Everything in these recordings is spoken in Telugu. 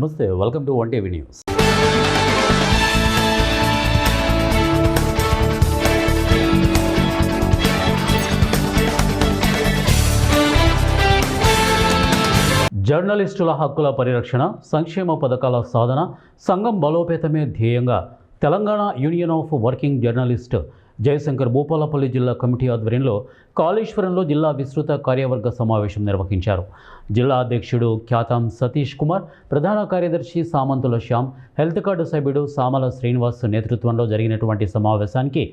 నమస్తే, welcome to one TV news. జర్నలిస్టుల హక్కుల పరిరక్షణ, సంక్షేమ పథకాల సాధన, సంఘం బలోపేతమే ధ్యేయంగా Telangana union of working journalist Jayashankar Bhupalpally జిల్లా కమిటీ ఆధ్వర్యంలో కాళేశ్వరంలో జిల్లా విస్తృత కార్యవర్గ సమావేశం నిర్వహించారు. జిల్లా అధ్యక్షుడు ఖ్యాతం సతీష్ కుమార్, ప్రధాన కార్యదర్శి సామంతుల శ్యామ్, హెల్త్ కార్డు సభ్యుడు సామల శ్రీనివాస్ నేతృత్వంలో జరిగినటువంటి సమావేశానికి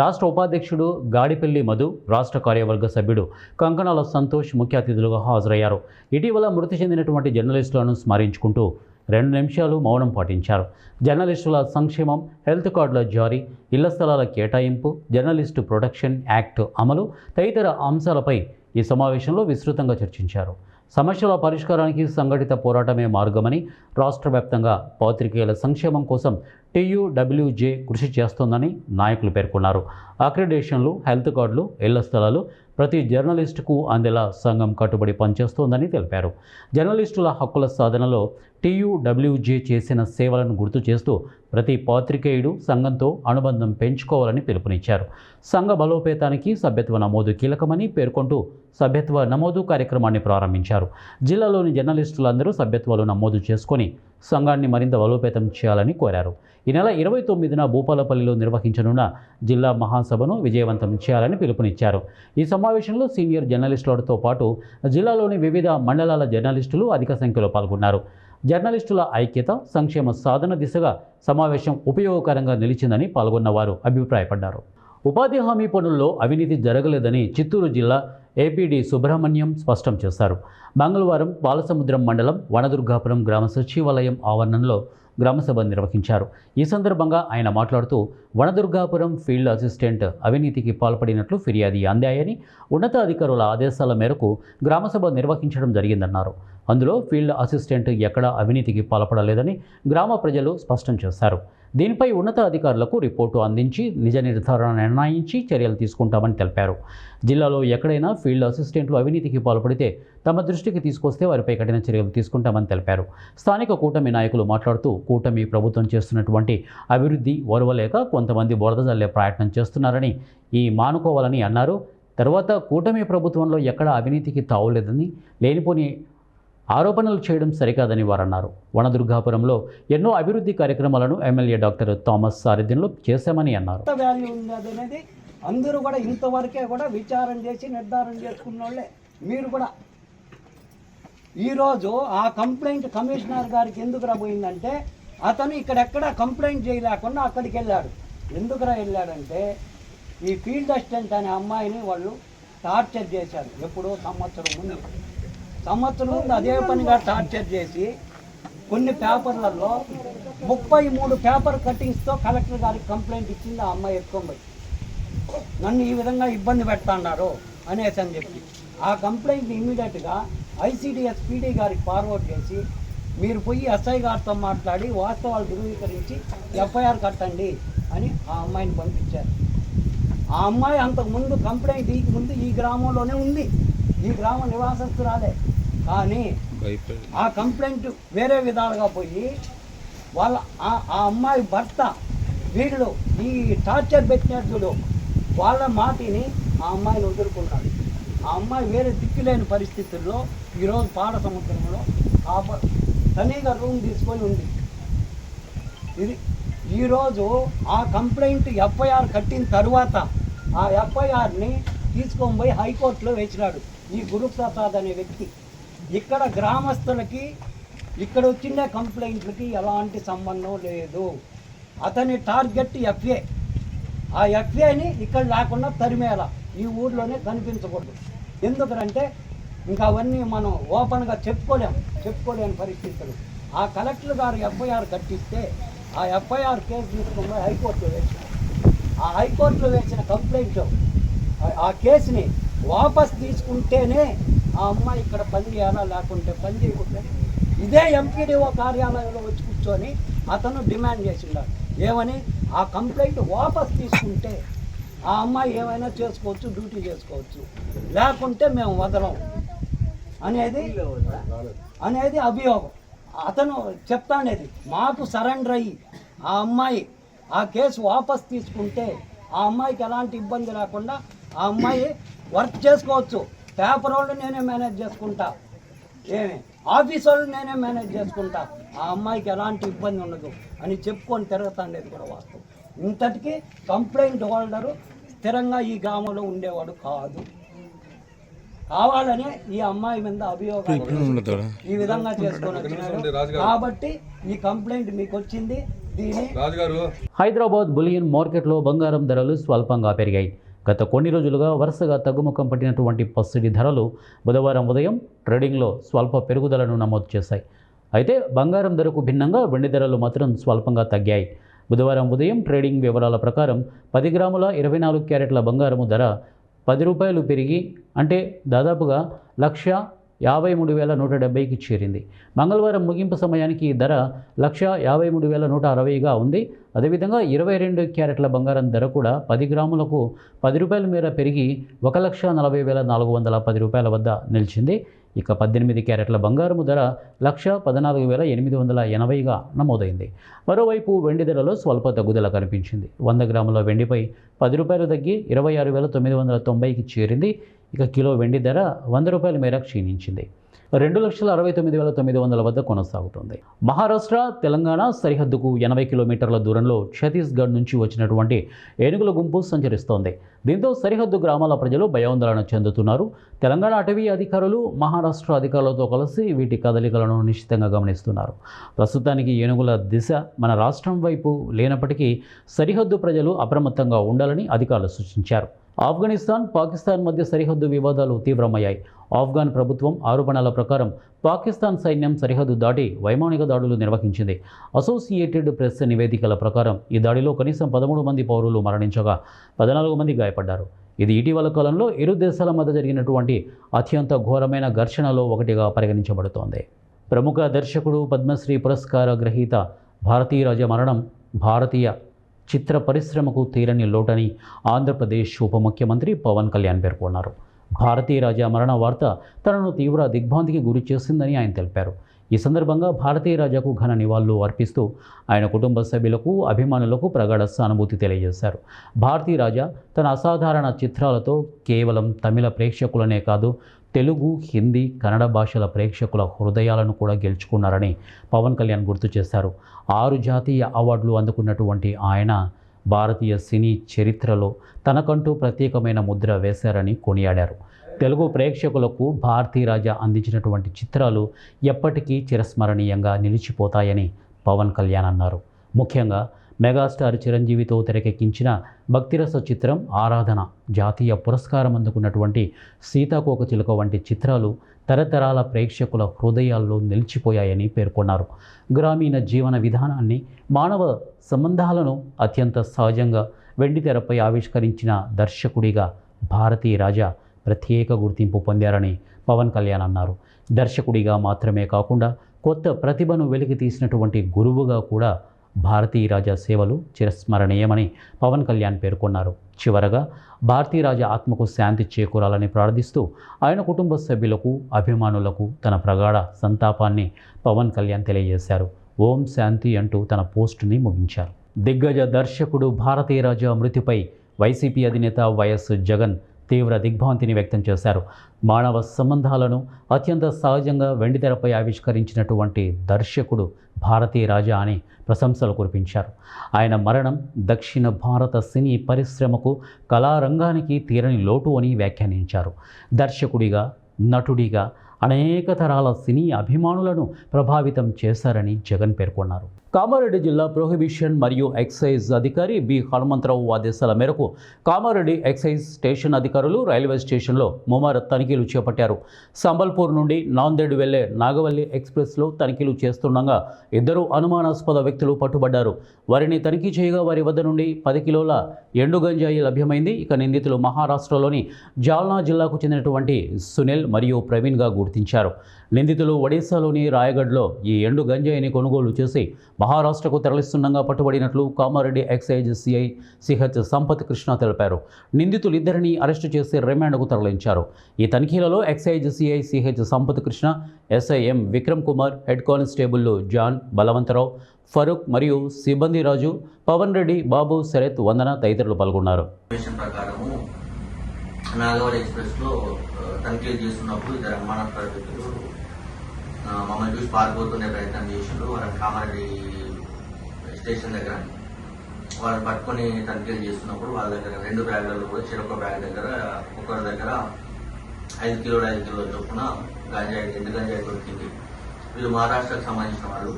రాష్ట్ర ఉపాధ్యక్షుడు గాడిపల్లి మధు, రాష్ట్ర కార్యవర్గ సభ్యుడు కంకణాల సంతోష్ ముఖ్య అతిథులుగా హాజరయ్యారు. ఇటీవల మృతి చెందినటువంటి జర్నలిస్టులను స్మరించుకుంటూ 2 నిమిషాలు మౌనం పాటించారు. జర్నలిస్టుల సంక్షేమం, హెల్త్ కార్డుల జారీ, ఇళ్ల స్థలాల కేటాయింపు, జర్నలిస్టు ప్రొటెక్షన్ యాక్ట్ అమలు తదితర అంశాలపై ఈ సమావేశంలో విస్తృతంగా చర్చించారు. సమస్యల పరిష్కారానికి సంఘటిత పోరాటమే మార్గమని, రాష్ట్ర వ్యాప్తంగా పాత్రికేయుల సంక్షేమం కోసం TUWJ కృషి చేస్తోందని నాయకులు పేర్కొన్నారు. అక్రిడేషన్లు, హెల్త్ కార్డులు, ఇళ్ల స్థలాలు ప్రతి జర్నలిస్టుకు అందేలా సంఘం కట్టుబడి పనిచేస్తోందని తెలిపారు. జర్నలిస్టుల హక్కుల సాధనలో TUWJ చేసిన సేవలను గుర్తు చేస్తూ ప్రతి పాత్రికేయుడు సంఘంతో అనుబంధం పెంచుకోవాలని పిలుపునిచ్చారు. సంఘ బలోపేతానికి సభ్యత్వ నమోదు కీలకమని పేర్కొంటూ సభ్యత్వ నమోదు కార్యక్రమాన్ని ప్రారంభించారు. జిల్లాలోని జర్నలిస్టులందరూ సభ్యత్వాలు నమోదు చేసుకొని సంఘాన్ని మరింత బలోపేతం చేయాలని కోరారు. ఈ నెల 29న భూపాలపల్లిలో నిర్వహించనున్న జిల్లా మహాసభను విజయవంతం చేయాలని పిలుపునిచ్చారు. ఈ సమావేశంలో సీనియర్ జర్నలిస్టులతో పాటు జిల్లాలోని వివిధ మండలాల జర్నలిస్టులు అధిక సంఖ్యలో పాల్గొన్నారు. జర్నలిస్టుల ఐక్యత, సంక్షేమ సాధన దిశగా సమావేశం ఉపయోగకరంగా నిలిచిందని పాల్గొన్నవారు అభిప్రాయపడ్డారు. ఉపాధి హామీ పనుల్లో అవినీతి జరగలేదని చిత్తూరు జిల్లా APD సుబ్రహ్మణ్యం స్పష్టం చేశారు. మంగళవారం బాలసముద్రం మండలం వనదుర్గాపురం గ్రామ సచివాలయం ఆవరణంలో గ్రామసభ నిర్వహించారు. ఈ సందర్భంగా ఆయన మాట్లాడుతూ వనదుర్గాపురం ఫీల్డ్ అసిస్టెంట్ అవినీతికి పాల్పడినట్లు ఫిర్యాదు అందాయని, ఉన్నతాధికారుల ఆదేశాల మేరకు గ్రామసభ నిర్వహించడం జరిగిందన్నారు. అందులో ఫీల్డ్ అసిస్టెంట్ ఎక్కడా అవినీతికి పాల్పడలేదని గ్రామ ప్రజలు స్పష్టం చేశారు. దీనిపై ఉన్నతాధికారులకు రిపోర్టు అందించి నిజ నిర్ధారణ నిర్ణయించి చర్యలు తీసుకుంటామని తెలిపారు. జిల్లాలో ఎక్కడైనా ఫీల్డ్ అసిస్టెంట్లు అవినీతికి పాల్పడితే తమ దృష్టికి తీసుకొస్తే వారిపై కఠిన చర్యలు తీసుకుంటామని తెలిపారు. స్థానిక కూటమి నాయకులు మాట్లాడుతూ కూటమి ప్రభుత్వం చేస్తున్నటువంటి అభివృద్ధి ఓర్వలేక కొంతమంది బురద జల్లే ప్రయత్నం చేస్తున్నారని, ఈ మానుకోవాలని అన్నారు. తర్వాత కూటమి ప్రభుత్వంలో ఎక్కడ అవినీతికి తావులేదని, లేనిపోని ఆరోపణలు చేయడం సరికాదని వారన్నారు. వనదుర్గాపురంలో ఎన్నో అభివృద్ధి కార్యక్రమాలను ఎమ్మెల్యే డాక్టర్ థామస్ సారథ్యంలో చేశామని అన్నారు. వాల్యూ ఉంది అనేది అందరూ కూడా ఇంతవరకే కూడా విచారం చేసి నిర్ధారణ చేసుకున్న వాళ్ళే. మీరు కూడా ఈరోజు ఆ కంప్లైంట్ కమిషనర్ గారికి ఎందుకు రాబోయిందంటే, అతను ఇక్కడెక్కడ కంప్లైంట్ చేయలేకుండా అక్కడికి వెళ్ళాడు. ఎందుకురా వెళ్ళాడంటే, ఈ ఫీల్డ్ అసిస్టెంట్ అనే అమ్మాయిని వాళ్ళు టార్చర్ చేశారు. ఎప్పుడో సంవత్సరం ముందు అదే పనిగా టార్చర్ చేసి కొన్ని పేపర్లలో 33 పేపర్ కటింగ్స్తో కలెక్టర్ గారికి కంప్లైంట్ ఇచ్చింది. ఆ అమ్మాయి ఎత్తుకొని నన్ను ఈ విధంగా ఇబ్బంది పెడుతున్నారు అనేసి అని చెప్పి ఆ కంప్లైంట్ ఇమ్మీడియట్గా ICDS PD గారికి ఫార్వర్డ్ చేసి, మీరు పోయి SI గారితో మాట్లాడి వాస్తవాలు ధృవీకరించి FIR కట్టండి అని ఆ అమ్మాయిని పంపించారు. ఆ అమ్మాయి అంతకుముందు కంప్లైంట్ ముందు ఈ గ్రామంలోనే ఉంది, ఈ గ్రామ నివాసస్తురాలే. కానీ ఆ కంప్లైంట్ వేరే విధాలుగా పోయి వాళ్ళ ఆ అమ్మాయి భర్త వీళ్ళు ఈ టార్చర్ పెట్టినట్లు వాళ్ళ మాటిని ఆ అమ్మాయిని వదులుకున్నాడు. ఆ అమ్మాయి వేరే దిక్కులేని పరిస్థితుల్లో ఈరోజు పాడ సముద్రంలో తనీగా రూమ్ తీసుకొని ఉంది. ఇది ఈరోజు ఆ కంప్లైంట్ FIR కట్టిన తర్వాత ఆ FIRని తీసుకొని పోయి హైకోర్టులో వేసినాడు ఈ గురుప్రసాద్ అనే వ్యక్తి. ఇక్కడ గ్రామస్తులకి ఇక్కడ వచ్చిన కంప్లైంట్లకి ఎలాంటి సంబంధం లేదు. అతని టార్గెట్ FA. ఆ FAని ఇక్కడ లేకుండా తరిమేలా, ఈ ఊర్లోనే కనిపించకూడదు. ఎందుకంటే ఇంకా అవన్నీ మనం ఓపెన్గా చెప్పుకోలేని పరిస్థితులు. ఆ కలెక్టర్ గారు FIR కట్టిస్తే ఆ FIR కేసు తీసుకుని హైకోర్టులో వేసినారు. ఆ హైకోర్టులో వేసిన కంప్లైంట్ ఆ కేసుని వాపస్ తీసుకుంటేనే ఆ అమ్మాయి ఇక్కడ పని చేయాలా, లేకుంటే పని చేయకుండా ఇదే MPDO కార్యాలయంలో వచ్చి కూర్చొని అతను డిమాండ్ చేసిండారు. ఏమని, ఆ కంప్లైంట్ వాపస్ తీసుకుంటే ఆ అమ్మాయి ఏమైనా చేసుకోవచ్చు, డ్యూటీ చేసుకోవచ్చు, లేకుంటే మేము వదలం అనేది అభియోగం. అతను చెప్తానేది మాకు సరెండర్ అయ్యి ఆ అమ్మాయి ఆ కేసు వాపస్ తీసుకుంటే ఆ అమ్మాయికి ఎలాంటి ఇబ్బంది లేకుండా ఆ అమ్మాయి వర్క్ చేసుకోవచ్చు. పేపర్ వాళ్ళు నేనే మేనేజ్ చేసుకుంటా, ఏమి ఆఫీస్ వాళ్ళు నేనే మేనేజ్ చేసుకుంటా, ఆ అమ్మాయికి ఎలాంటి ఇబ్బంది ఉండదు అని చెప్పుకొని తిరుగుతాండేది కూడా వాస్తవం. ఇంతటికి కంప్లైంట్ హోల్డరు స్థిరంగా ఈ గ్రామంలో ఉండేవాడు కాదు. కావాలనే ఈ అమ్మాయి మీద అభియోగాలు ఈ విధంగా చేసుకొని వచ్చినాడు కాబట్టి ఈ కంప్లైంట్ మీకు వచ్చింది. దీని హైదరాబాద్ బులియన్ మార్కెట్లో బంగారం ధరలు స్వల్పంగా పెరిగాయి. గత కొన్ని రోజులుగా వరుసగా తగ్గుముఖం పట్టినటువంటి పసిడి ధరలు బుధవారం ఉదయం ట్రేడింగ్లో స్వల్ప పెరుగుదలను నమోదు చేశాయి. అయితే బంగారం ధరకు భిన్నంగా వెండి ధరలు మాత్రం స్వల్పంగా తగ్గాయి. బుధవారం ఉదయం ట్రేడింగ్ వివరాల ప్రకారం 10 గ్రాముల 24 క్యారెట్ల బంగారము ధర 10 రూపాయలు పెరిగి అంటే దాదాపుగా 1,53,170కి చేరింది. మంగళవారం ముగింపు సమయానికి ఈ ధర 1,53,160గా ఉంది. అదేవిధంగా 22 క్యారెట్ల బంగారం ధర కూడా 10 గ్రాములకు 10 రూపాయల మేర పెరిగి 1,40,410 రూపాయల వద్ద నిలిచింది. ఇక 18 క్యారెట్ల బంగారము ధర 1,14,880గా నమోదైంది. మరోవైపు వెండి ధరలో స్వల్ప తగ్గుదల కనిపించింది. 100 గ్రాముల వెండిపై 10 రూపాయలు తగ్గి 26,990కి చేరింది. ఇక కిలో వెండి ధర 100 రూపాయల మేర క్షీణించింది. 2,69,900 వద్ద కొనసాగుతుంది. మహారాష్ట్ర తెలంగాణ సరిహద్దుకు 80 కిలోమీటర్ల దూరంలో ఛత్తీస్గఢ్ నుంచి వచ్చినటువంటి ఏనుగుల గుంపు సంచరిస్తోంది. దీంతో సరిహద్దు గ్రామాల ప్రజలు భయాందోళన చెందుతున్నారు. తెలంగాణ అటవీ అధికారులు మహారాష్ట్ర అధికారులతో కలిసి వీటి కదలికలను నిశ్చితంగా గమనిస్తున్నారు. ప్రస్తుతానికి ఏనుగుల దిశ మన రాష్ట్రం వైపు లేనప్పటికీ సరిహద్దు ప్రజలు అప్రమత్తంగా ఉండాలని అధికారులు సూచించారు. ఆఫ్ఘనిస్తాన్, పాకిస్తాన్ మధ్య సరిహద్దు వివాదాలు తీవ్రమయ్యాయి. ఆఫ్ఘాన్ ప్రభుత్వం ఆరోపణల ప్రకారం పాకిస్తాన్ సైన్యం సరిహద్దు దాటి వైమానిక దాడులు నిర్వహించింది. అసోసియేటెడ్ ప్రెస్ నివేదికల ప్రకారం ఈ దాడిలో కనీసం 13 మంది పౌరులు మరణించగా 14 మంది గాయపడ్డారు. ఇది ఇటీవల కాలంలో ఇరు దేశాల మధ్య జరిగినటువంటి అత్యంత ఘోరమైన ఘర్షణలో ఒకటిగా పరిగణించబడుతోంది. ప్రముఖ దర్శకుడు పద్మశ్రీ పురస్కార గ్రహీత భారతీరాజ మరణం భారతీయ చిత్ర పరిశ్రమకు తీరని లోటని ఆంధ్రప్రదేశ్ ఉప ముఖ్యమంత్రి పవన్ కళ్యాణ్ పేర్కొన్నారు. భారతీరాజ మరణ వార్త తనను తీవ్ర దిగ్భ్రాంతికి గురి చేసిందని ఆయన తెలిపారు. ఈ సందర్భంగా భారతీరాజాకు ఘన నివాళులు అర్పిస్తూ ఆయన కుటుంబ సభ్యులకు, అభిమానులకు ప్రగాఢ సానుభూతి తెలియజేశారు. భారతీరాజా తన అసాధారణ చిత్రాలతో కేవలం తమిళ ప్రేక్షకులనే కాదు, తెలుగు, హిందీ, కన్నడ భాషల ప్రేక్షకుల హృదయాలను కూడా గెలుచుకున్నారని పవన్ కళ్యాణ్ గుర్తు చేశారు. 6 జాతీయ అవార్డులు అందుకున్నటువంటి ఆయన భారతీయ సినీ చరిత్రలో తనకంటూ ప్రత్యేకమైన ముద్ర వేశారని కొనియాడారు. తెలుగు ప్రేక్షకులకు భారతీరాజా అందించినటువంటి చిత్రాలు ఎప్పటికీ చిరస్మరణీయంగా నిలిచిపోతాయని పవన్ కళ్యాణ్ అన్నారు. ముఖ్యంగా మెగాస్టార్ చిరంజీవితో తెరకెక్కించిన భక్తిరస చిత్రం ఆరాధన, జాతీయ పురస్కారం అందుకున్నటువంటి సీతాకోకచిలుక వంటి చిత్రాలు తరతరాల ప్రేక్షకుల హృదయాల్లో నిలిచిపోయాయని పేర్కొన్నారు. గ్రామీణ జీవన విధానాన్ని, మానవ సంబంధాలను అత్యంత సహజంగా వెండితెరపై ఆవిష్కరించిన దర్శకుడిగా భారతీరాజా ప్రత్యేక గుర్తింపు పొందారని పవన్ కళ్యాణ్ అన్నారు. దర్శకుడిగా మాత్రమే కాకుండా కొత్త ప్రతిభను వెలికి తీసినటువంటి గురువుగా కూడా భారతీరాజా సేవలు చిరస్మరణీయమని పవన్ కళ్యాణ్ పేర్కొన్నారు. చివరగా భారతీరాజా ఆత్మకు శాంతి చేకూరాలని ప్రార్థిస్తూ ఆయన కుటుంబ సభ్యులకు, అభిమానులకు తన ప్రగాఢ సంతాపాన్ని పవన్ కళ్యాణ్ తెలియజేశారు. ఓం శాంతి అంటూ తన పోస్టుని ముగించారు. దిగ్గజ దర్శకుడు భారతీరాజా మృతిపై వైసీపీ అధినేత వైఎస్ జగన్ తీవ్ర దిగ్భ్రాంతిని వ్యక్తం చేశారు. మానవ సంబంధాలను అత్యంత సహజంగా వెండితెరపై ఆవిష్కరించినటువంటి దర్శకుడు భారతీరాజా అని ప్రశంసలు కురిపించారు. ఆయన మరణం దక్షిణ భారత సినీ పరిశ్రమకు, కళారంగానికి తీరని లోటు అని వ్యాఖ్యానించారు. దర్శకుడిగా, నటుడిగా అనేక తరాల సినీ అభిమానులను ప్రభావితం చేశారని జగన్ పేర్కొన్నారు. కామారెడ్డి జిల్లా ప్రొహిబిషన్ మరియు ఎక్సైజ్ అధికారి బి హనుమంతరావు ఆదేశాల మేరకు కామారెడ్డి ఎక్సైజ్ స్టేషన్ అధికారులు రైల్వే స్టేషన్లో ముమ్మర తనిఖీలు చేపట్టారు. సంబల్పూర్ నుండి నాందేడ్ వెళ్లే నాగవల్లి ఎక్స్ప్రెస్లో తనిఖీలు చేస్తుండగా 2 అనుమానాస్పద వ్యక్తులు పట్టుబడ్డారు. వారిని తనిఖీ చేయగా వారి వద్ద నుండి 10 కిలోల ఎండు గంజాయి లభ్యమైంది. ఇక నిందితులు మహారాష్ట్రలోని జాల్నా జిల్లాకు చెందినటువంటి సునీల్ మరియు ప్రవీణ్గా గుర్తించారు. నిందితులు ఒడిశాలోని రాయగఢ్లో ఈ ఎండు గంజాయిని కొనుగోలు చేసి మహారాష్ట్రకు తరలిస్తుండగా పట్టుబడినట్లు Kamareddy excise CI CH Sampath Krishna తెలిపారు. నిందితులిద్దరిని అరెస్టు చేసి రిమాండ్కు తరలించారు. ఈ తనిఖీలలో excise CI CH Sampath Krishna, SIM Vikram Kumar, head constable John, Balavantharao, Farooq మరియు సిబ్బంది రాజు, పవన్ రెడ్డి, బాబు, శరత్, వందన తదితరులు పాల్గొన్నారు. నాగవరం ఎక్స్ప్రెస్లో తనిఖీలు చేస్తున్నప్పుడు ఇద్దరు అనుమానాస్పద వ్యక్తులు మమ్మల్ని చూసి పారిపోతుండే ప్రయత్నం చేసిండ్రు. వాళ్ళని కామారెడ్డి స్టేషన్ దగ్గర వాళ్ళని పట్టుకొని తనిఖీలు చేస్తున్నప్పుడు వాళ్ళ దగ్గర 2 బ్యాగులలో కూడా చెరొక బ్యాగ్ దగ్గర ఒకరి దగ్గర 5 కిలోల చొప్పున గంజాయి 2 గంజాయి దొరికింది. వీళ్ళు మహారాష్ట్రకు సంబంధించిన వాళ్ళు.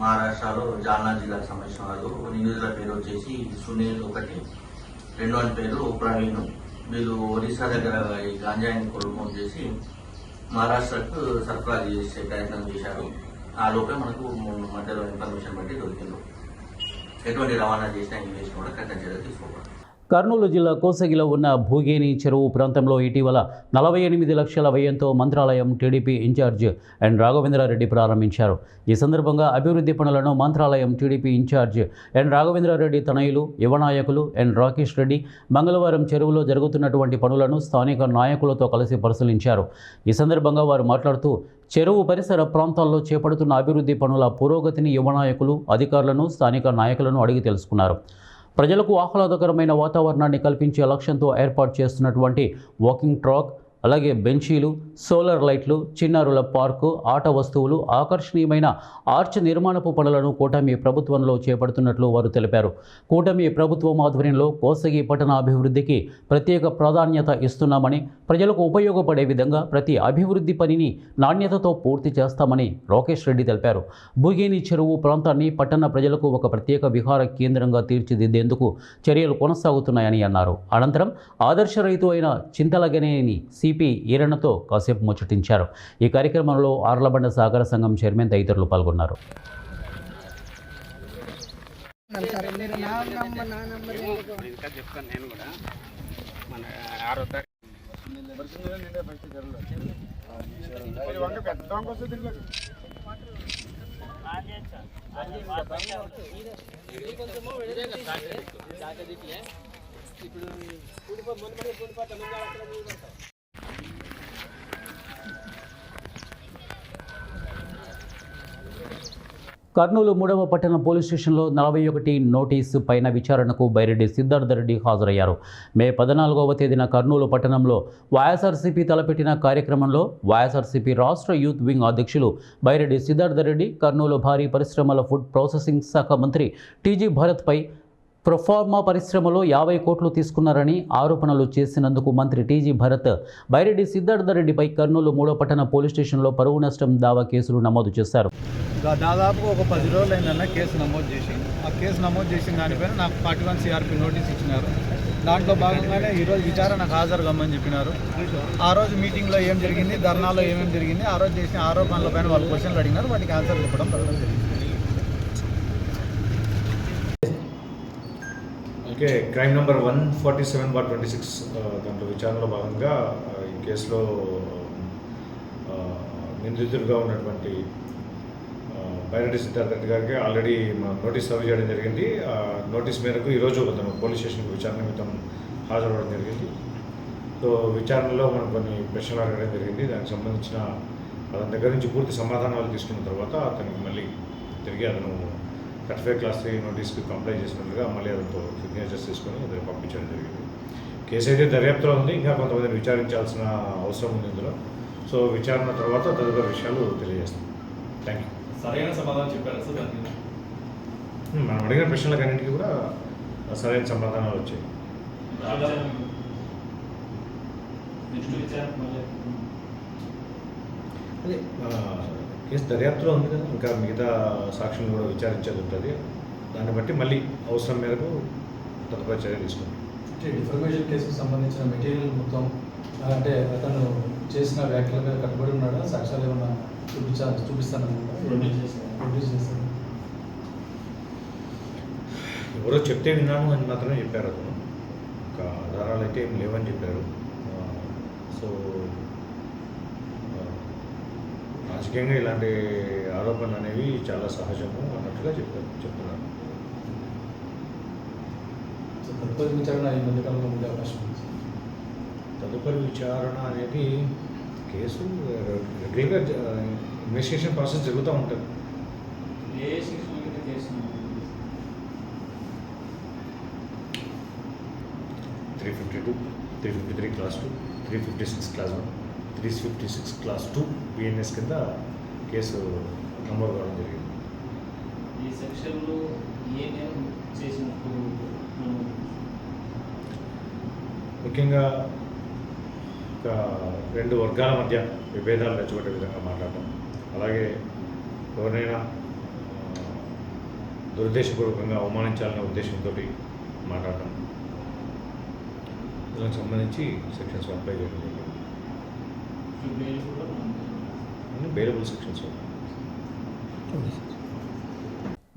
మహారాష్ట్రలో జాల్నా జిల్లాకు సంబంధించిన వాళ్ళు. నిందితుల పేరు వచ్చేసి సునీల్ ఒకటి, రెండో పేరు ప్రవీణ్. వీళ్ళు ఒరిస్సా దగ్గర ఈ గాంజాయిని కొనుగోలు చేసి మహారాష్ట్రకు సరఫరా చేసే ప్రయత్నం చేశారు. ఆ లోపే మనకు మధ్యలో ఇన్ఫర్మేషన్ బట్టి దొరికింది. ఎటువంటి రవాణా చేసిన ఇన్వెస్ట్ కూడా కఠిన చర్యలు తీసుకోవాలి. కర్నూలు జిల్లా కోసగిలో ఉన్న భూగేని చెరువు ప్రాంతంలో ఇటీవల 48 లక్షల వ్యయంతో మంత్రాలయం టీడీపీ ఇన్ఛార్జ్ ఎన్ రాఘవేంద్రారెడ్డి ప్రారంభించారు. ఈ సందర్భంగా అభివృద్ధి పనులను మంత్రాలయం టీడీపీ ఇన్ఛార్జ్ ఎన్ రాఘవేంద్రారెడ్డి తనయులు, యువ నాయకులు ఎన్ రాకేష్ రెడ్డి మంగళవారం చెరువులో జరుగుతున్నటువంటి పనులను స్థానిక నాయకులతో కలిసి పరిశీలించారు. ఈ సందర్భంగా వారు మాట్లాడుతూ చెరువు పరిసర ప్రాంతాల్లో చేపడుతున్న అభివృద్ధి పనుల పురోగతిని యువ నాయకులు, అధికారులను, స్థానిక నాయకులను అడిగి తెలుసుకున్నారు. ప్రజలకు ఆహ్లాదకరమైన వాతావరణాన్ని కల్పించే లక్ష్యంతో ఏర్పాటు చేస్తున్నటువంటి వాకింగ్ ట్రాక్, అలాగే బెంచీలు, సోలార్ లైట్లు, చిన్నారుల పార్కు, ఆట వస్తువులు, ఆకర్షణీయమైన ఆర్చ్ నిర్మాణపు పనులను కూటమి ప్రభుత్వంలో చేపడుతున్నట్లు వారు తెలిపారు. కూటమి ప్రభుత్వం ఆధ్వర్యంలో కోసగి పట్టణ అభివృద్ధికి ప్రత్యేక ప్రాధాన్యత ఇస్తున్నామని, ప్రజలకు ఉపయోగపడే విధంగా ప్రతి అభివృద్ధి పనిని నాణ్యతతో పూర్తి చేస్తామని రాకేష్ రెడ్డి తెలిపారు. భూగేని చెరువు ప్రాంతాన్ని పట్టణ ప్రజలకు ఒక ప్రత్యేక విహార కేంద్రంగా తీర్చిదిద్దేందుకు చర్యలు కొనసాగుతున్నాయని అన్నారు. అనంతరం ఆదర్శ రైతు అయిన చింతలగనేని సిపి ఈరన్నతో కాసేపు ముచ్చటించారు. ఈ కార్యక్రమంలో ఆర్లబండ సహకార సంఘం చైర్మన్ తదితరులు పాల్గొన్నారు. కర్నూలు 3వ పట్టణ పోలీస్ స్టేషన్లో 41 నోటీసు పైన విచారణకు బైరెడ్డి సిద్ధార్థరెడ్డి హాజరయ్యారు. మే 14వ తేదీన కర్నూలు పట్టణంలో వైఎస్ఆర్సీపీ తలపెట్టిన కార్యక్రమంలో వైఎస్ఆర్సీపీ రాష్ట్ర యూత్ వింగ్ అధ్యక్షులు బైరెడ్డి సిద్ధార్థరెడ్డి కర్నూలు భారీ పరిశ్రమల ఫుడ్ ప్రాసెసింగ్ శాఖ మంత్రి టీజీ భరత్పై ప్రొఫార్మా పరిశ్రమలో 50 కోట్లు తీసుకున్నారని ఆరోపణలు చేసినందుకు మంత్రి టీజీ భరత్ బైరెడ్డి సిద్ధార్థరెడ్డిపై కర్నూలు 3వ పట్టణ పోలీస్ స్టేషన్లో పరువు నష్టం దావా కేసులు నమోదు చేశారు. దాదాపు ఒక 10 రోజులు అయిందన్న కేసు నమోదు చేసి, ఆ కేసు నమోదు చేసిన దానిపైన నాకు 41 CRP నోటీస్ ఇచ్చినారు. దాంట్లో భాగంగానే ఈరోజు విచారణకు హాజరు కమ్మని చెప్పినారు. ఆ రోజు మీటింగ్లో ఏం జరిగింది, ధర్నాలో ఏమేమి జరిగింది, ఆ రోజు చేసిన ఆరోపణలపైన వాళ్ళు క్వశ్చన్లు అడిగినారు. వాటికి ఆన్సర్ చెప్పడం జరిగింది. ఓకే, క్రైమ్ నెంబర్ 147/26 దాంట్లో విచారణలో భాగంగా ఈ కేసులో నిందితుడిగా ఉన్నటువంటి బైరెడ్డి సిద్ధార్థరెడ్డి గారికి ఆల్రెడీ నోటీస్ సర్వ్ చేయడం జరిగింది. నోటీస్ మేరకు ఈరోజు అతను పోలీస్ స్టేషన్కి విచారణ నిమిత్తం హాజరవ్వడం జరిగింది. సో విచారణలో మనం కొన్ని ప్రశ్నలు అడగడం జరిగింది. దానికి సంబంధించిన అతని దగ్గర నుంచి పూర్తి సమాధానాలు తీసుకున్న తర్వాత అతనికి మళ్ళీ తిరిగి అతను 35 Class 3 నోటీస్కి కంప్లై చేసినట్లుగా మళ్ళీ అతనితో సిగ్నేచర్స్ తీసుకొని అతను పంపించడం జరిగింది. కేసు అయితే దర్యాప్తులో ఉంది. ఇంకా కొంతమందిని విచారించాల్సిన అవసరం ఉంది ఇందులో. సో విచారణ తర్వాత తదుపరి విషయాలు తెలియజేస్తాం. Thank you. సరైన సమాధానం చెప్పారు సార్ దానికి? మనం అడిగిన ప్రశ్నలకు అన్నింటికీ కూడా సరైన సమాధానాలు వచ్చాయి. అదే కేసు దర్యాప్తులో ఉంది కదా, ఇంకా మిగతా సాక్షులను కూడా విచారించేది ఉంటుంది. దాన్ని బట్టి మళ్ళీ అవసరం మేరకు తదుపరి చర్య తీసుకుంటాం. డిఫర్మేషన్ కేసుకు సంబంధించిన మెటీరియల్ మొత్తం అంటే అతను చేసిన వ్యాఖ్యల మీద కట్టుబడి ఉన్నాడా? సాక్ష్యాలు ఏమన్నా చూపిస్తాను ప్రొడ్యూస్ చేస్తాను. ఎవరో చెప్తే విన్నాను అని మాత్రమే చెప్పారు. అతను ఇంకా ఆధారాలు అయితే ఏం లేవని చెప్పారు. సో రాజకీయంగా ఇలాంటి ఆరోపణలు అనేవి చాలా సహజము అన్నట్టుగా చెప్తున్నారు. తదుపరి విచారణ ఈ మధ్యకాలంలో ఉండే అవకాశం ఉంది. తదుపరి విచారణ అనేది కేసు రెగ్యులర్గా ఇన్వెస్టిగేషన్ ప్రాసెస్ జరుగుతూ ఉంటుంది. ఏ సెక్షన్ కింద case 352, 353 class 2, 356 class 1, 356 class 2 BNS కింద కేసు నమోదు కావడం జరిగింది. ఈ సెక్షన్లో ఏ నేరం చేసినట్టు మనం ముఖ్యంగా ఒక రెండు వర్గాల మధ్య విభేదాలు రెచ్చగొట్టే విధంగా మాట్లాడటం, అలాగే ఎవరినైనా దురుద్దేశపూర్వకంగా అవమానించాలనే ఉద్దేశంతో మాట్లాడటం, దానికి సంబంధించి సెక్షన్స్ అప్లై చేయడం జరిగింది. బెయిల్ కూడా అన్ని బెయిలబుల్ సెక్షన్స్.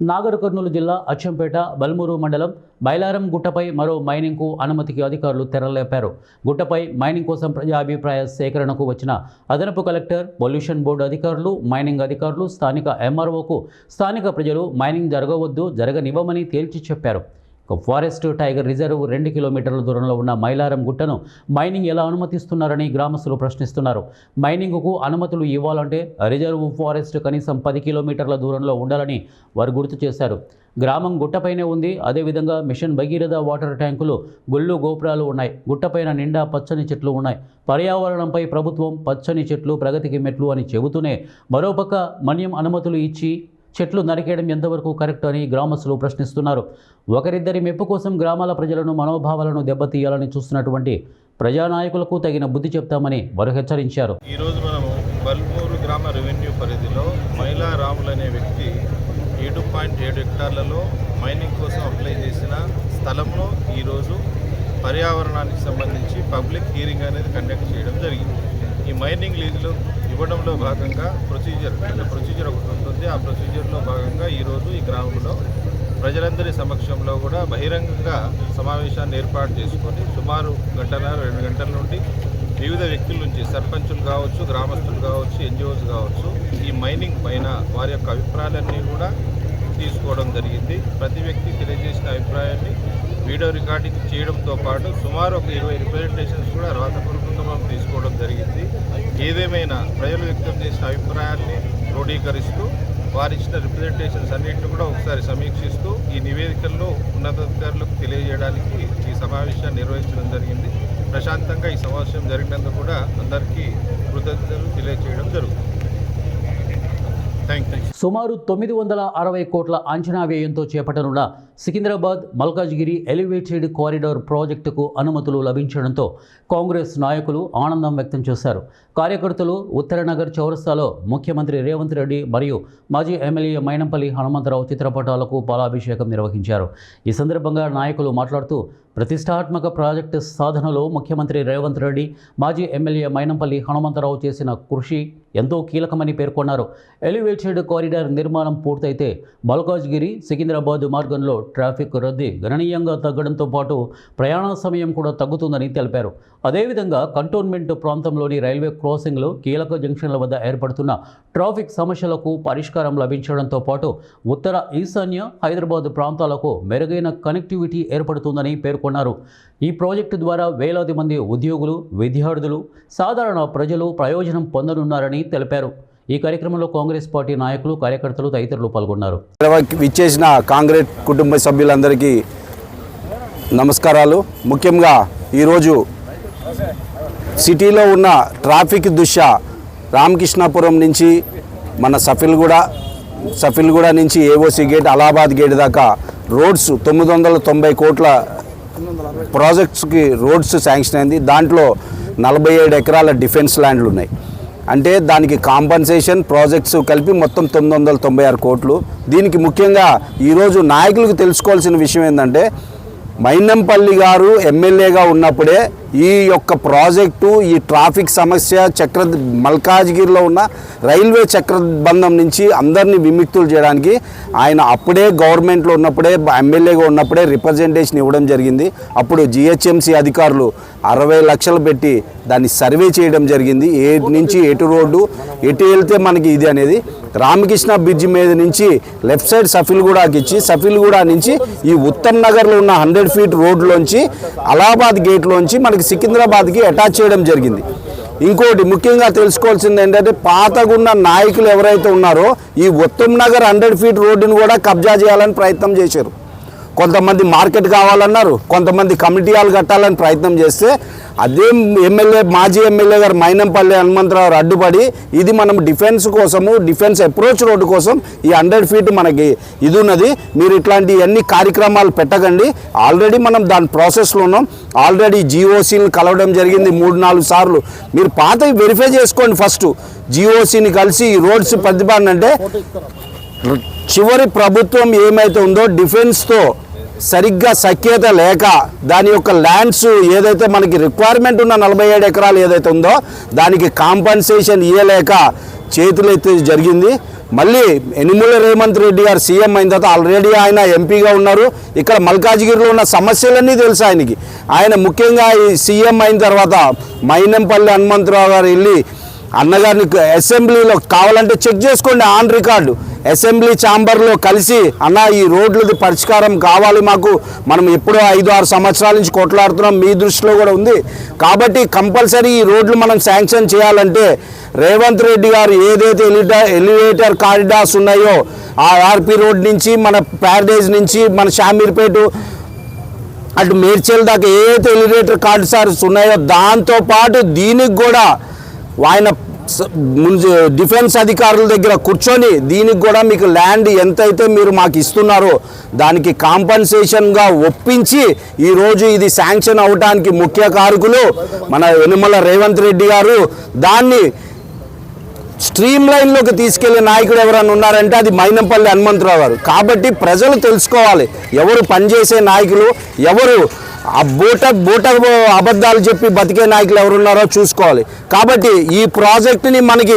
నాగర్ కర్నూలు జిల్లా అచ్చంపేట బల్మూరు మండలం బైలారం గుట్టపై మరో మైనింగ్కు అనుమతికి అధికారులు తెరలేపారు. గుట్టపై మైనింగ్ కోసం ప్రజాభిప్రాయ సేకరణకు వచ్చిన అదనపు కలెక్టర్, పొల్యూషన్ బోర్డు అధికారులు, మైనింగ్ అధికారులు, స్థానిక ఎంఆర్ఓకు స్థానిక ప్రజలు మైనింగ్ జరగవద్దు, జరగనివ్వమని తేల్చి చెప్పారు. ఫారెస్ట్ టైగర్ రిజర్వ్ 2 కిలోమీటర్ల దూరంలో ఉన్న మైలారం గుట్టను మైనింగ్ ఎలా అనుమతిస్తున్నారని గ్రామస్తులు ప్రశ్నిస్తున్నారు. మైనింగ్కు అనుమతులు ఇవ్వాలంటే రిజర్వ్ ఫారెస్ట్ కనీసం 10 కిలోమీటర్ల దూరంలో ఉండాలని వారు గుర్తు చేశారు. గ్రామం గుట్టపైనే ఉంది. అదేవిధంగా మిషన్ భగీరథ వాటర్ ట్యాంకులు, గుళ్ళు, గోపురాలు ఉన్నాయి. గుట్టపైన నిండా పచ్చని చెట్లు ఉన్నాయి. పర్యావరణంపై ప్రభుత్వం పచ్చని చెట్లు ప్రగతికి మెట్లు అని చెబుతూనే మరోపక్క మన్యం అనుమతులు ఇచ్చి చెట్లు నరికేయడం ఎంతవరకు కరెక్ట్ అని గ్రామస్తులు ప్రశ్నిస్తున్నారు. ఒకరిద్దరి మెప్పు కోసం గ్రామాల ప్రజలను మనోభావాలను దెబ్బతీయాలని చూస్తున్నటువంటి ప్రజానాయకులకు తగిన బుద్ధి చెప్తామని వారు హెచ్చరించారు. ఈరోజు మనము బల్మూరు గ్రామ రెవెన్యూ పరిధిలో మైలా రాములు అనే వ్యక్తి 7.7 హెక్టార్లలో మైనింగ్ కోసం అప్లై చేసిన స్థలంలో ఈరోజు పర్యావరణానికి సంబంధించి పబ్లిక్ హీరింగ్ అనేది కండక్ట్ చేయడం జరిగింది. ఈ మైనింగ్ లీజులు ఇవ్వడంలో భాగంగా ప్రొసీజర్ ఒకటి ఉంటుంది. ఆ ప్రొసీజర్లో భాగంగా ఈరోజు ఈ గ్రామంలో ప్రజలందరి సమక్షంలో కూడా బహిరంగంగా సమావేశాన్ని ఏర్పాటు చేసుకొని సుమారు 1.5-2 గంటల నుండి వివిధ వ్యక్తుల నుంచి సర్పంచులు కావచ్చు, గ్రామస్తులు కావచ్చు, ఎన్జిఓస్ కావచ్చు, ఈ మైనింగ్ పైన వారి యొక్క అభిప్రాయాలన్నీ కూడా తీసుకోవడం జరిగింది. ప్రతి వ్యక్తి తెలియజేసిన అభిప్రాయాన్ని వీడియో రికార్డింగ్ చేయడంతో పాటు సుమారు ఒక 20 రిప్రజెంటేషన్స్ కూడా రాతపూర్వకంగా మనం తీసుకోవడం జరిగింది. ఏదేమైనా ప్రజలు వ్యక్తం చేసిన అభిప్రాయాల్ని క్రోడీకరిస్తూ వారు ఇచ్చిన రిప్రజెంటేషన్స్ అన్నింటినీ కూడా ఒకసారి సమీక్షిస్తూ ఈ నివేదికల్లో ఉన్నతాధికారులకు తెలియజేయడానికి ఈ సమావేశాన్ని నిర్వహించడం జరిగింది. ప్రశాంతంగా ఈ సమావేశం జరిగినందుకు కూడా అందరికీ కృతజ్ఞతలు తెలియజేయడం జరుగుతుంది. సుమారు 960 కోట్ల అంచనా వ్యయంతో చేపట్టనున్న సికింద్రాబాద్ మల్కాజ్గిరి ఎలివేటెడ్ కారిడార్ ప్రాజెక్టుకు అనుమతులు లభించడంతో కాంగ్రెస్ నాయకులు ఆనందం వ్యక్తం చేశారు. కార్యకర్తలు ఉత్తరనగర్ చౌరస్తాలో ముఖ్యమంత్రి రేవంత్ రెడ్డి మరియు మాజీ ఎమ్మెల్యే మైనంపల్లి హనుమంతరావు చిత్రపటాలకు పాలాభిషేకం నిర్వహించారు. ఈ సందర్భంగా నాయకులు మాట్లాడుతూ ప్రతిష్టాత్మక ప్రాజెక్టు సాధనలో ముఖ్యమంత్రి రేవంత్ రెడ్డి, మాజీ ఎమ్మెల్యే మైనంపల్లి హనుమంతరావు చేసిన కృషి ఎంతో కీలకమని పేర్కొన్నారు. ఎలివేటెడ్ కారిడార్ నిర్మాణం పూర్తయితే మల్కాజ్గిరి సికింద్రాబాద్ మార్గంలో ట్రాఫిక్ రద్దీ గణనీయంగా తగ్గడంతో పాటు ప్రయాణ సమయం కూడా తగ్గుతుందని తెలిపారు. అదేవిధంగా కంటోన్మెంట్ ప్రాంతంలోని రైల్వే క్రాసింగ్లో కీలక జంక్షన్ల వద్ద ఏర్పడుతున్న ట్రాఫిక్ సమస్యలకు పరిష్కారం లభించడంతో పాటు ఉత్తర ఈశాన్య హైదరాబాద్ ప్రాంతాలకు మెరుగైన కనెక్టివిటీ ఏర్పడుతుందని పేర్కొన్నారు. ఈ ప్రాజెక్టు ద్వారా వేలాది మంది ఉద్యోగులు, విద్యార్థులు, సాధారణ ప్రజలు ప్రయోజనం పొందనున్నారని తెలిపారు. ఈ కార్యక్రమంలో కాంగ్రెస్ పార్టీ నాయకులు, కార్యకర్తలు తదితరులు పాల్గొన్నారు. విచ్చేసిన కాంగ్రెస్ కుటుంబ సభ్యులందరికీ నమస్కారాలు. ముఖ్యంగా ఈరోజు సిటీలో ఉన్న ట్రాఫిక్ దృష్ట్యా రామకృష్ణాపురం నుంచి మన సఫిల్గూడ నుంచి ఏఓసి గేట్, అలహాబాద్ గేట్ దాకా రోడ్స్ 990 కోట్ల ప్రాజెక్ట్స్కి రోడ్స్ శాంక్షన్ అయింది. దాంట్లో 47 ఎకరాల డిఫెన్స్ ల్యాండ్లు ఉన్నాయి. అంటే దానికి కాంపన్సేషన్ ప్రాజెక్ట్స్ కలిపి మొత్తం 996 కోట్లు. దీనికి ముఖ్యంగా ఈరోజు నాయకులకు తెలుసుకోవాల్సిన విషయం ఏంటంటే మైనంపల్లి గారు ఎమ్మెల్యేగా ఉన్నప్పుడే ఈ యొక్క ప్రాజెక్టు, ఈ ట్రాఫిక్ సమస్య, మల్కాజ్గిరిలో ఉన్న రైల్వే చక్రబంధం నుంచి అందరినీ విముక్తులు చేయడానికి ఆయన అప్పుడే గవర్నమెంట్లో ఉన్నప్పుడే, ఎమ్మెల్యేగా ఉన్నప్పుడే రిప్రజెంటేషన్ ఇవ్వడం జరిగింది. అప్పుడు జిహెచ్ఎంసీ అధికారులు 60 లక్షలు పెట్టి దాన్ని సర్వే చేయడం జరిగింది. ఏ నుంచి ఎటు రోడ్డు, ఎటు వెళ్తే మనకి ఇది అనేది. రామకృష్ణ బ్రిడ్జ్ మీద నుంచి లెఫ్ట్ సైడ్ సఫిల్గూడకి ఇచ్చి, సఫిల్గూడ నుంచి ఈ ఉత్తమ్ నగర్లో ఉన్న 100 ఫీట్ రోడ్లోంచి అలహాబాద్ గేట్లోంచి మనకి సికింద్రాబాద్కి అటాచ్ చేయడం జరిగింది. ఇంకోటి ముఖ్యంగా తెలుసుకోవాల్సింది ఏంటంటే, పాతగున్న నాయకులు ఎవరైతే ఉన్నారో ఈ ఉత్తమ్ నగర్ 100 ఫీట్ రోడ్డును కూడా కబ్జా చేయాలని ప్రయత్నం చేశారు. కొంతమంది మార్కెట్ కావాలన్నారు, కొంతమంది కమిటీ హాల్ కట్టాలని ప్రయత్నం చేస్తే అదే మాజీ ఎమ్మెల్యే గారు మైనంపల్లి హనుమంతరావు అడ్డుపడి, ఇది మనం డిఫెన్స్ కోసము, డిఫెన్స్ అప్రోచ్ రోడ్డు కోసం ఈ 100 ఫీట్ మనకి ఇది ఉన్నది, మీరు ఇట్లాంటి అన్ని కార్యక్రమాలు పెట్టకండి. ఆల్రెడీ మనం దాని ప్రాసెస్లో ఉన్నాం. ఆల్రెడీ జీఓసీని కలవడం జరిగింది 3-4 సార్లు. మీరు పాతవి వెరిఫై చేసుకోండి. ఫస్ట్ జీఓసీని కలిసి ఈ రోడ్స్ ప్రతిపాదన అంటే చివరి ప్రభుత్వం ఏమైతే ఉందో డిఫెన్స్తో సరిగ్గా సఖ్యత లేక దాని యొక్క ల్యాండ్స్ ఏదైతే మనకి రిక్వైర్మెంట్ ఉన్న 47 ఎకరాలు ఏదైతే ఉందో దానికి కాంపన్సేషన్ ఇవ్వలేక చేతులెత్తే జరిగింది. మళ్ళీ యనుమల రేవంత్ రెడ్డి గారు సీఎం అయిన తర్వాత ఆల్రెడీ ఆయన ఎంపీగా ఉన్నారు. ఇక్కడ మల్కాజ్గిరిలో ఉన్న సమస్యలన్నీ తెలుసు ఆయనకి. ఆయన ముఖ్యంగా ఈ సీఎం అయిన తర్వాత మైనంపల్లి హనుమంతరావు గారు వెళ్ళి అన్నగారిని అసెంబ్లీలో కావాలంటే చెక్ చేసుకోండి, ఆన్ రికార్డు, అసెంబ్లీ ఛాంబర్లో కలిసి అన్న ఈ రోడ్లది పరిష్కారం కావాలి మాకు, మనం ఎప్పుడో 5-6 సంవత్సరాల నుంచి కొట్లాడుతున్నాం, మీ దృష్టిలో కూడా ఉంది కాబట్టి కంపల్సరీ ఈ రోడ్లు మనం శాంక్షన్ చేయాలంటే రేవంత్ రెడ్డి గారు ఏదైతే ఎలివేటర్ కారిడార్స్ ఉన్నాయో ఆ ఆర్పీ రోడ్ నుంచి మన ప్యారడైజ్ నుంచి మన షామీర్పేట అటు మేడ్చల్ దాకా ఏదైతే ఎలివేటర్ కారిడార్స్ ఉన్నాయో దాంతోపాటు దీనికి కూడా ఆయన డిఫెన్స్ అధికారుల దగ్గర కూర్చొని దీనికి కూడా మీకు ల్యాండ్ ఎంతైతే మీరు మాకు ఇస్తున్నారో దానికి కాంపన్సేషన్గా ఒప్పించి ఈరోజు ఇది శాంక్షన్ అవడానికి ముఖ్య కారకులు మన యనుమల రేవంత్ రెడ్డి గారు. దాన్ని స్ట్రీమ్ లైన్లోకి తీసుకెళ్లే నాయకుడు ఎవరైనా ఉన్నారంటే అది మైనంపల్లి హనుమంతరావు గారు. కాబట్టి ప్రజలు తెలుసుకోవాలి ఎవరు పనిచేసే నాయకులు, ఎవరు ఆ బూట అబద్ధాలు చెప్పి బతికే నాయకులు ఎవరున్నారో చూసుకోవాలి. కాబట్టి ఈ ప్రాజెక్టుని మనకి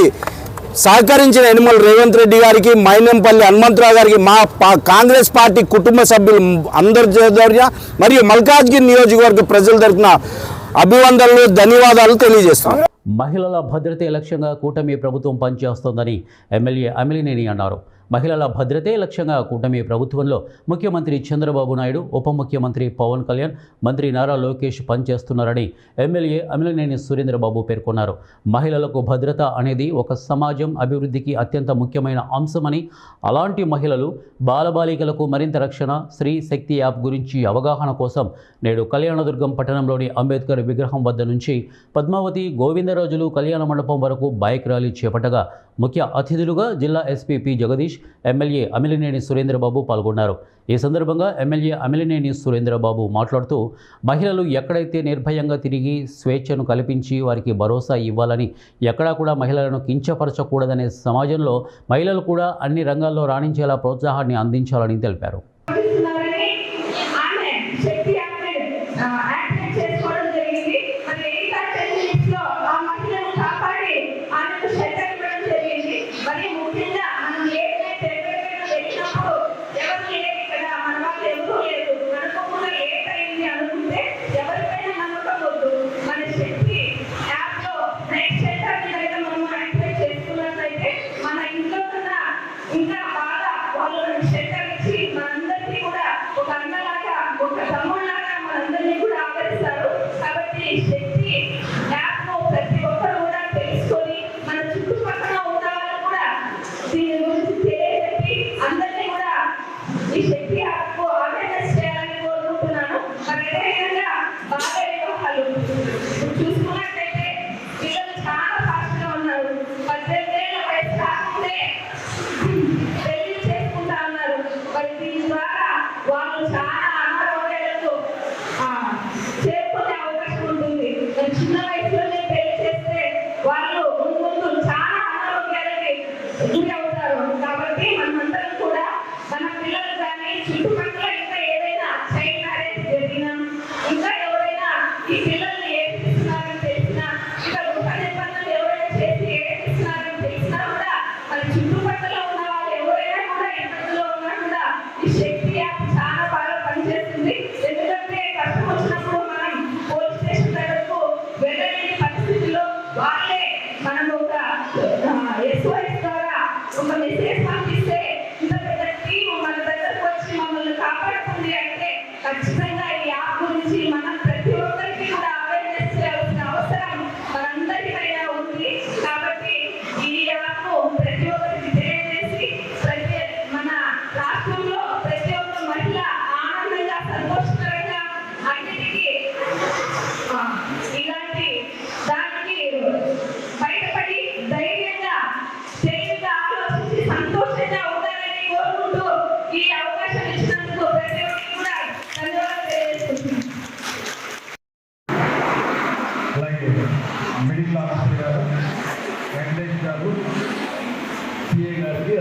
సహకరించిన యనుమల రేవంత్ రెడ్డి గారికి, మైనంపల్లి హనుమంతరావు గారికి, మా కాంగ్రెస్ పార్టీ కుటుంబ సభ్యులు అందరి ద్వారా మరియు మల్కాజ్గిరి నియోజకవర్గ ప్రజల తరఫున అభివందనలు, ధన్యవాదాలు తెలియజేస్తున్నాను. మహిళల భద్రతే లక్ష్యంగా కూటమి ప్రభుత్వం పనిచేస్తోందని ఎమ్మెల్యే అమిలినేని అన్నారు. మహిళల భద్రతే లక్ష్యంగా కూటమి ప్రభుత్వంలో ముఖ్యమంత్రి చంద్రబాబు నాయుడు, ఉప ముఖ్యమంత్రి పవన్ కళ్యాణ్, మంత్రి నారా లోకేష్ పనిచేస్తున్నారని ఎమ్మెల్యే అమిలినేని సురేంద్రబాబు పేర్కొన్నారు. మహిళలకు భద్రత అనేది ఒక సమాజం అభివృద్ధికి అత్యంత ముఖ్యమైన అంశమని, అలాంటి మహిళలు, బాలబాలికలకు మరింత రక్షణ, స్త్రీ శక్తి యాప్ గురించి అవగాహన కోసం నేడు కళ్యాణదుర్గం పట్టణంలోని అంబేద్కర్ విగ్రహం వద్ద నుంచి పద్మావతి, గోవిందరాజులు కళ్యాణ మండపం వరకు బైక్ ర్యాలీ చేపట్టగా ముఖ్య అతిథులుగా జిల్లా SP P Jagadish, MLA Amilineni Surendra Babu పాల్గొన్నారు. ఈ సందర్భంగా ఎమ్మెల్యే అమిలినేని సురేంద్రబాబు మాట్లాడుతూ మహిళలు ఎక్కడైతే నిర్భయంగా తిరిగి స్వేచ్ఛను కల్పించి వారికి భరోసా ఇవ్వాలని, ఎక్కడా కూడా మహిళలను కించపరచకూడదనే సమాజంలో మహిళలు కూడా అన్ని రంగాల్లో రాణించేలా ప్రోత్సాహాన్ని అందించాలని తెలిపారు. ఈ పిల్లల్ని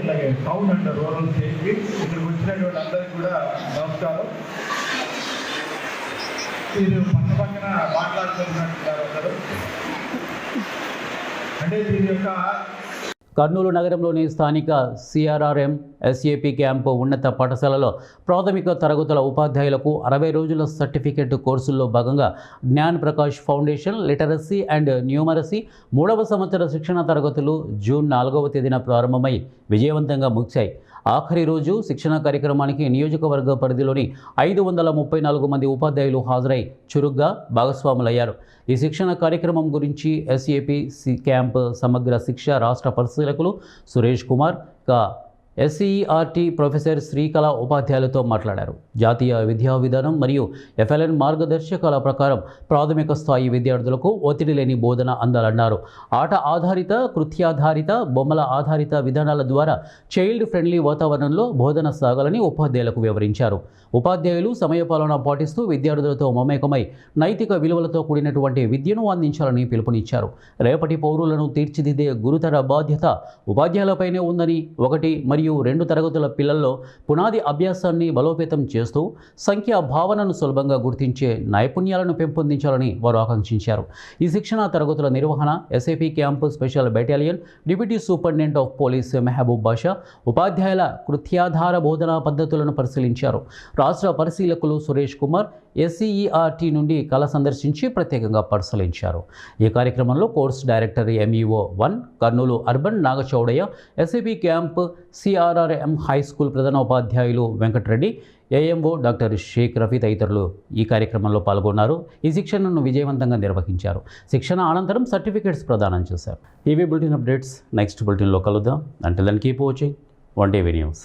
అట్లాగే టౌన్ అండ్ రూరల్ స్టేట్కి ఇక్కడికి వచ్చినటువంటి అందరికీ కూడా నమస్కారం. మీరు పక్కన మాట్లాడుతున్నట్టున్నారు అందరూ. అంటే దీని యొక్క కర్నూలు నగరంలోని స్థానిక సిఆర్ఆర్ఎం ఎస్ఏపి క్యాంపు ఉన్నత పాఠశాలలో ప్రాథమిక తరగతుల ఉపాధ్యాయులకు 60 రోజుల సర్టిఫికేట్ కోర్సుల్లో భాగంగా Gyan Prakash foundation literacy and numeracy 3వ సంవత్సర శిక్షణ తరగతులు జూన్ 4వ తేదీన ప్రారంభమై విజయవంతంగా ముగిశాయి. ఆఖరి రోజు శిక్షణ కార్యక్రమానికి నియోజకవర్గ పరిధిలోని 534 మంది ఉపాధ్యాయులు హాజరై చురుగ్గా భాగస్వాములయ్యారు. ఈ శిక్షణ కార్యక్రమం గురించి ఎస్ఏపి క్యాంప్ సమగ్ర శిక్ష రాష్ట్ర పరిశీలకులు సురేష్ కుమార్ ఎస్ఈఆర్టీ ప్రొఫెసర్ శ్రీకళ ఉపాధ్యాయులతో మాట్లాడారు. జాతీయ విద్యా విధానం మరియు ఎఫ్ఎల్ఎన్ మార్గదర్శకాల ప్రకారం ప్రాథమిక స్థాయి విద్యార్థులకు ఒత్తిడి లేని బోధన అందాలన్నారు. ఆట ఆధారిత, కృత్యాధారిత, బొమ్మల ఆధారిత విధానాల ద్వారా చైల్డ్ ఫ్రెండ్లీ వాతావరణంలో బోధన సాగాలని ఉపాధ్యాయులకు వివరించారు. ఉపాధ్యాయులు సమయపాలన పాటిస్తూ విద్యార్థులతో మమేకమై నైతిక విలువలతో కూడినటువంటి విద్యను అందించాలని పిలుపునిచ్చారు. రేపటి పౌరులను తీర్చిదిద్దే గురుతర బాధ్యత ఉపాధ్యాయులపైనే ఉందని 1 మరియు 2 తరగతుల పిల్లల్లో పునాది అభ్యాసాన్ని బలోపేతం చేస్తూ సంఖ్యా భావనను సులభంగా గుర్తించే నైపుణ్యాలను పెంపొందించాలని వారు ఆకాంక్షించారు. ఈ శిక్షణ తరగతుల నిర్వహణ SAP camp special battalion deputy superintendent of police Mehboob Basha ఉపాధ్యాయుల కృత్యాధార బోధనా పద్ధతులను పరిశీలించారు. రాష్ట్ర పరిశీలకులు సురేష్ కుమార్ ఎస్ఈఆర్టీ నుండి కళ సందర్శించి ప్రత్యేకంగా పరిశీలించారు. ఈ కార్యక్రమంలో course director MEO 1 Kurnool urban Nagachowdaiah, SAP camp CRRM high school ప్రధానోపాధ్యాయులు వెంకటరెడ్డి, ఏఎంఓ డాక్టర్ షేక్ రఫీ తదితరులు ఈ కార్యక్రమంలో పాల్గొన్నారు. ఈ శిక్షణను విజయవంతంగా నిర్వహించారు. శిక్షణ అనంతరం సర్టిఫికేట్స్ ప్రదానం చేశారు. ఇవి బులెటిన్ అప్డేట్స్. నెక్స్ట్ బులెటిన్లో కలుద్దాం. Until then keep watching 1TV news.